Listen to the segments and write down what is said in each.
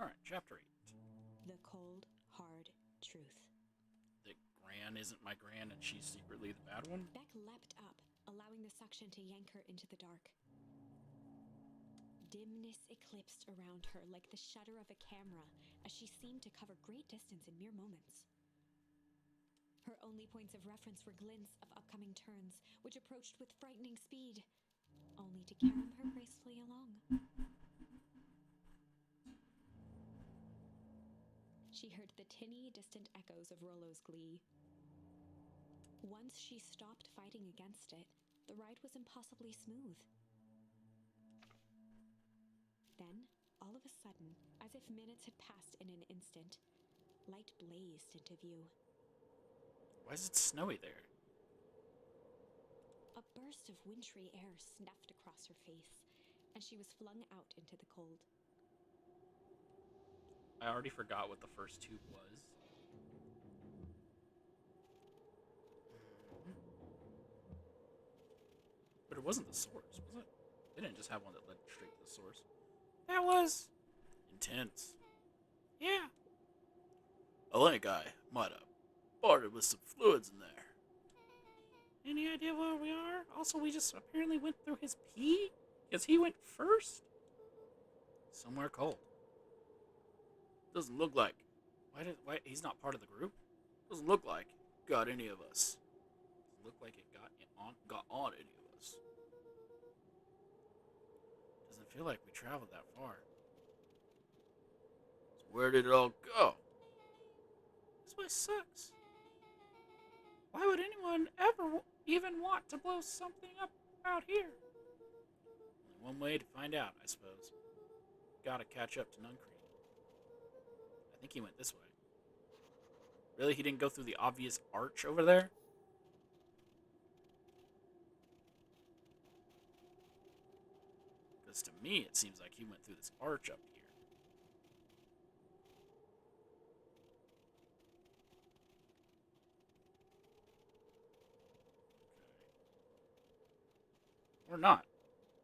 Alright, chapter 8. The cold, hard truth. That Gran isn't my Gran and she's secretly the bad one? Beck leapt up, allowing the suction to yank her into the dark. Dimness eclipsed around her like the shutter of a camera as she seemed to cover great distance in mere moments. Her only points of reference were glints of upcoming turns, which approached with frightening speed, only to carom her gracefully along. She heard the tinny, distant echoes of Rollo's glee. Once she stopped fighting against it, the ride was impossibly smooth. Then, all of a sudden, as if minutes had passed in an instant, light blazed into view. Why is it snowy there? A burst of wintry air snuffed across her face, and she was flung out into the cold. I already forgot what the first tube was. But it wasn't the source, was it? They didn't just have one that led straight to the source. That was intense. Yeah. A lane guy might have farted with some fluids in there. Any idea where we are? Also, we just apparently went through his pee? Because he went first? Somewhere cold. Doesn't look like. Why he's not part of the group? Doesn't look like got any of us. Doesn't look like it got on any of us. Doesn't feel like we traveled that far. So where did it all go? This place sucks. Why would anyone ever even want to blow something up out here? Only one way to find out, I suppose. Gotta catch up to Nuncrete. I think he went this way. Really? He didn't go through the obvious arch over there? Because to me, it seems like he went through this arch up here. Okay. Or not.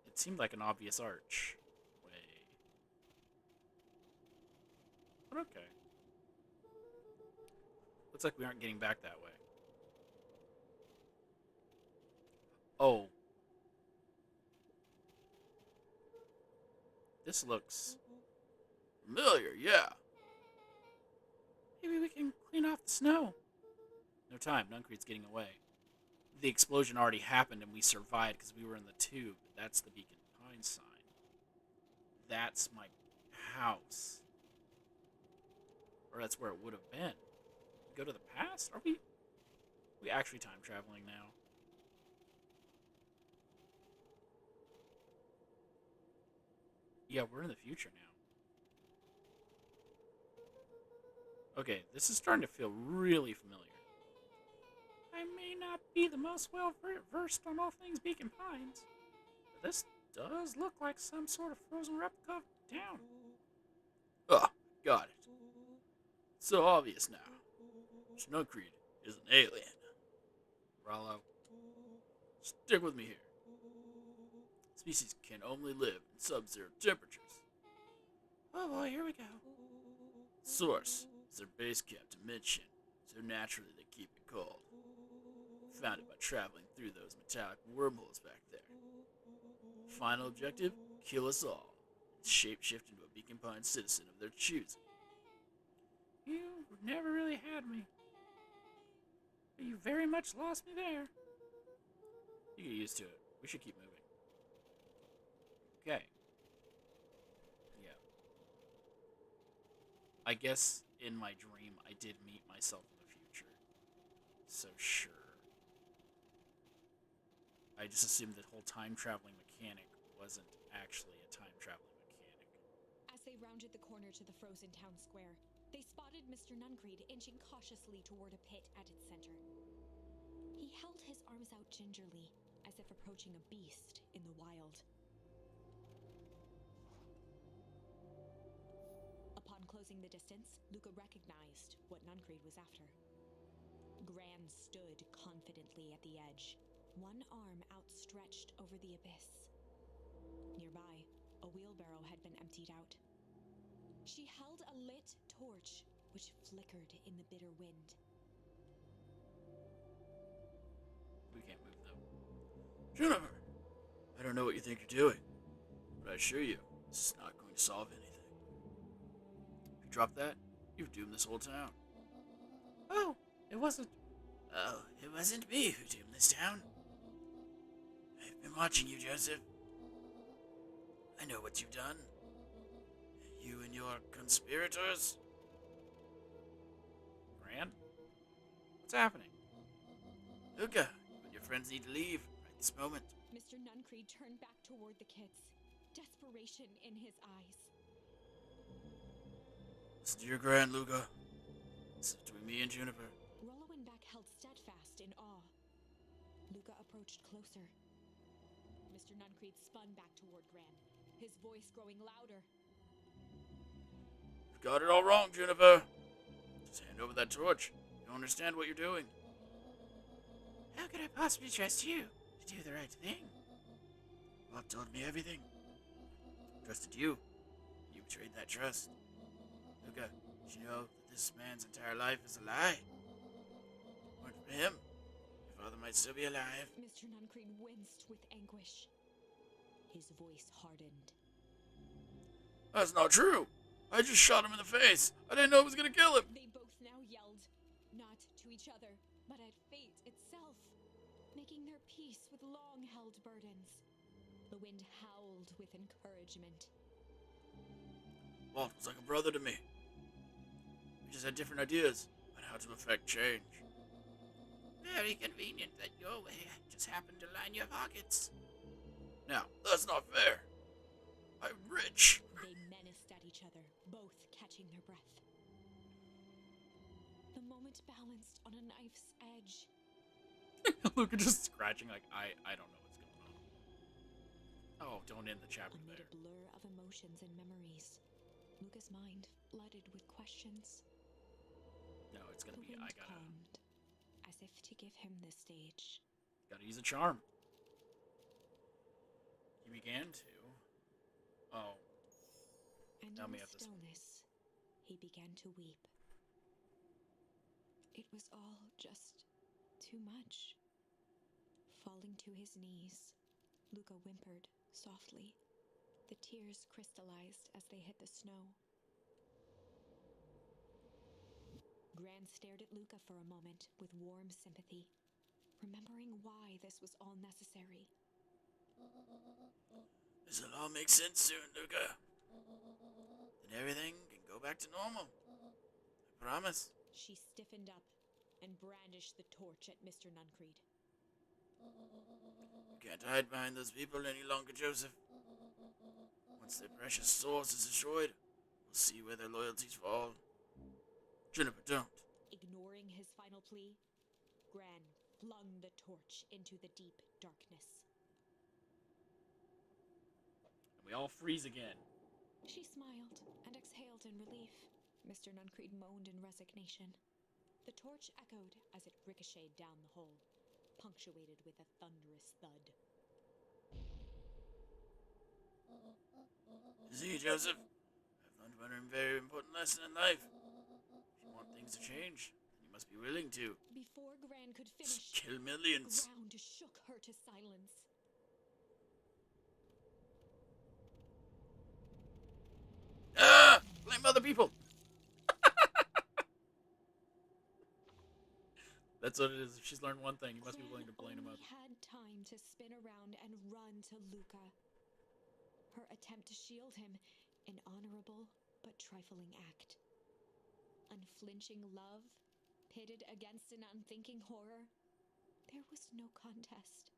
It seemed like an obvious arch. Way. But okay. Looks like we aren't getting back that way. Oh. This looks familiar, yeah. Maybe we can clean off the snow. No time, Nuncrete's getting away. The explosion already happened and we survived because we were in the tube. That's the Beacon Pine sign. That's my house. Or that's where it would have been. Go to the past? Are we actually time traveling now? Yeah, we're in the future now. Okay, this is starting to feel really familiar. I may not be the most well versed on all things Beacon Pines, but this does look like some sort of frozen replica of town. Ah, got it. So obvious now. Nuncrete is an alien. Rollo, stick with me here. Species can only live in sub-zero temperatures. Oh boy, here we go. Source is their base camp dimension, so naturally they keep it cold. Found it by traveling through those metallic wormholes back there. Final objective, kill us all, and shapeshift into a Beacon Pine citizen of their choosing. You never really had me. But you very much lost me there. You get used to it. We should keep moving. Okay. Yeah. I guess in my dream I did meet myself in the future. So sure. I just assumed that whole time traveling mechanic wasn't actually a time traveling mechanic. As they rounded the corner to the frozen town square, they spotted Mr. Nuncrete inching cautiously toward a pit at its center. He held his arms out gingerly, as if approaching a beast in the wild. Upon closing the distance, Luca recognized what Nuncrete was after. Gran stood confidently at the edge, one arm outstretched over the abyss. Nearby, a wheelbarrow had been emptied out. She held a lit torch, which flickered in the bitter wind. We can't move though. Jennifer, I don't know what you think you're doing, but I assure you, this is not going to solve anything. If you drop that, you've doomed this whole town. Oh, it wasn't. Oh, it wasn't me who doomed this town. I've been watching you, Joseph. I know what you've done. You and your conspirators. Grand? What's happening? Luca, you and your friends need to leave right this moment. Mr. Nuncreed turned back toward the kids, desperation in his eyes. Listen to your grand, Luca. This is between me and Juniper. Rollo and Beck held steadfast in awe. Luca approached closer. Mr. Nuncreed spun back toward Gran, his voice growing louder. You've got it all wrong, Juniper. Just hand over that torch. You don't understand what you're doing. How could I possibly trust you to do the right thing? Bob told me everything. Trusted you. You betrayed that trust. Luca, did you know that this man's entire life is a lie? If it weren't for him, your father might still be alive. Mr. Nuncreed winced with anguish. His voice hardened. That's not true. I just shot him in the face. I didn't know it was going to kill him. They both now yelled, not to each other, but at fate itself, making their peace with long-held burdens. The wind howled with encouragement. Walt was like a brother to me. We just had different ideas on how to effect change. Very convenient that your way just happened to line your pockets. Now, that's not fair. I'm rich. They menaced at each other, both catching their breath. The moment balanced on a knife's edge. Luca just scratching like, I don't know what's going on. Oh, don't end the chapter Amid there. a blur of emotions and memories, Luca's mind flooded with questions. No, it's gonna The be, wind I gotta calmed, as if to give him the stage. use a charm. He began to. Oh, And Tell in me the at this- stillness, he began to weep. It was all just too much. Falling to his knees, Luca whimpered softly. The tears crystallized as they hit the snow. Gran stared at Luca for a moment with warm sympathy, remembering why this was all necessary. This'll all make sense soon, Luca. Then everything can go back to normal. I promise. She stiffened up and brandished the torch at Mr. Nuncreed. You can't hide behind those people any longer, Joseph. Once their precious source is destroyed, we'll see where their loyalties fall. Juniper, don't. Ignoring his final plea, Gran flung the torch into the deep darkness. And we all freeze again. She smiled and exhaled in relief. Mr. Nuncreed moaned in resignation. The torch echoed as it ricocheted down the hole, punctuated with a thunderous thud. You see, Joseph, I've learned one very important lesson in life. If you want things to change, then you must be willing to. Before Gran could finish, Kill millions. ground shook her to silence. Ah! Blame other people! That's what it is. If she's learned one thing, you must be willing to blame Gran others. only had time to spin around and run to Luca. Her attempt to shield him, an honorable but trifling act. Unflinching love, pitted against an unthinking horror. There was no contest.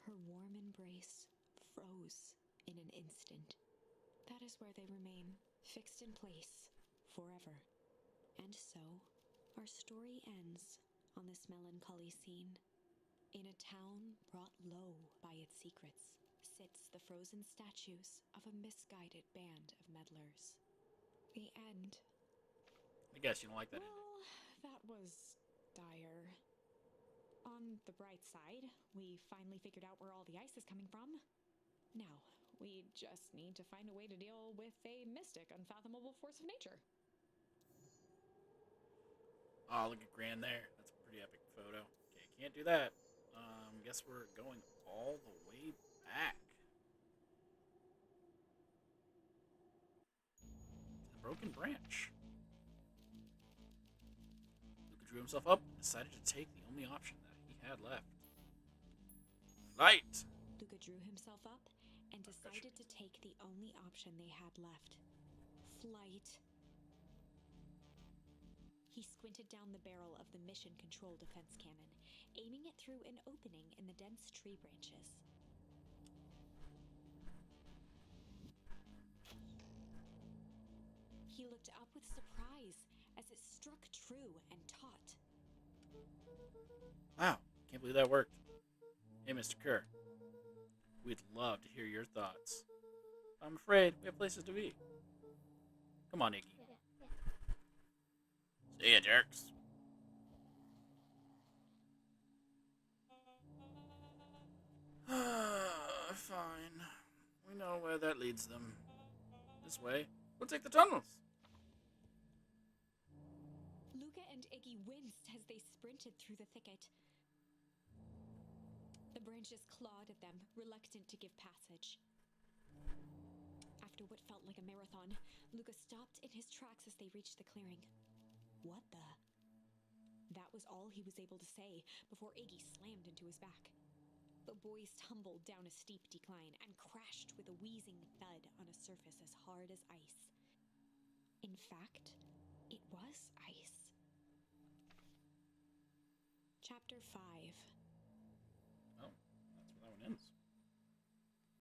Her warm embrace froze in an instant. That is where they remain, fixed in place, forever. And so, our story ends on this melancholy scene. In a town brought low by its secrets, sits the frozen statues of a misguided band of meddlers. The end. I guess you don't like that ending. Well, that was dire. On the bright side, we finally figured out where all the ice is coming from. Now, We just need to find a way to deal with a mystic, unfathomable force of nature. Oh, look at Gran there. That's a pretty epic photo. Okay, can't do that. Guess we're going all the way back to the broken branch. Luca drew himself up and decided to take the only option that he had left. Light! Luca drew himself up and decided to take the only option they had left. Flight. He squinted down the barrel of the mission control defense cannon, aiming it through an opening in the dense tree branches. He looked up with surprise as it struck true and taut. Wow, can't believe that worked. Hey, Mr. Kerr, we'd love to hear your thoughts. I'm afraid we have places to be. Come on, Iggy. See ya, jerks. Fine. We know where that leads them. This way. We'll take the tunnels. Luca and Iggy winced as they sprinted through the thicket. The branches clawed at them, reluctant to give passage. After what felt like a marathon, Luca stopped in his tracks as they reached the clearing. What the? That was all he was able to say before Iggy slammed into his back. The boys tumbled down a steep decline and crashed with a wheezing thud on a surface as hard as ice. In fact, it was ice. Chapter 5. Oh, that's where that one ends.